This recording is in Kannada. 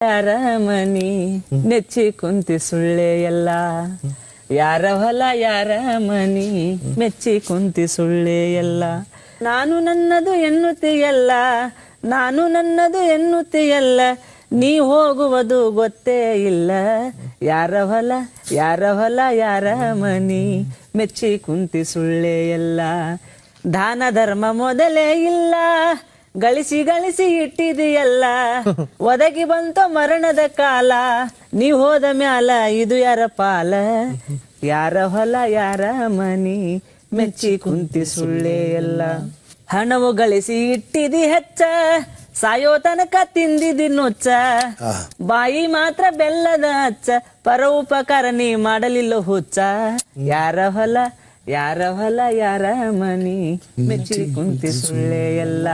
ಯಾರ ಮನಿ ನೆಚ್ಚಿ ಕುಂತಿ ಸುಳ್ಳೆ ಎಲ್ಲ ಯಾರ ಹೊಲ ಯಾರ ಮನಿ ಮೆಚ್ಚಿ ಕುಂತಿ ಸುಳ್ಳೆ ಎಲ್ಲ ನಾನು ನನ್ನದು ಎನ್ನುತ್ತೀಯಲ್ಲ ನಾನು ನನ್ನದು ಎನ್ನುತ್ತೀಯಲ್ಲ ನೀ ಹೋಗುವುದು ಗೊತ್ತೇ ಇಲ್ಲ ಯಾರ ಹೊಲ ಯಾರ ಮನಿ ಮೆಚ್ಚಿ ಕುಂತಿ ಸುಳ್ಳೆ ಎಲ್ಲ ದಾನ ಧರ್ಮ ಮೊದಲೇ ಇಲ್ಲ ಗಳಿಸಿ ಗಳಿಸಿ ಇಟ್ಟಿದೆಯಲ್ಲ ಒದಗಿ ಬಂತು ಮರಣದ ಕಾಲ ನೀ ಹೋದ ಮ್ಯಾಲ ಇದು ಯಾರ ಪಾಲ ಯಾರ ಹೊಲ ಯಾರ ಮನಿ ಮೆಚ್ಚಿ ಕುಂತಿ ಸುಳ್ಳೆ ಎಲ್ಲ ಹಣವು ಗಳಿಸಿ ಇಟ್ಟಿದಿ ಹೆಚ್ಚ ಸಾಯೋ ತನಕ ತಿಂದಿದಿ ನೊಚ್ಚ ಬಾಯಿ ಮಾತ್ರ ಬೆಲ್ಲದ ಹಚ್ಚ ಪರ ಉಪಕಾರ ನೀ ಮಾಡಲಿಲ್ಲ ಹುಚ್ಚ ಯಾರ ಹೊಲ ಯಾರ ಮನಿ ಮೆಚ್ಚಿ ಕುಂತಿ ಸುಳ್ಳೆ ಎಲ್ಲ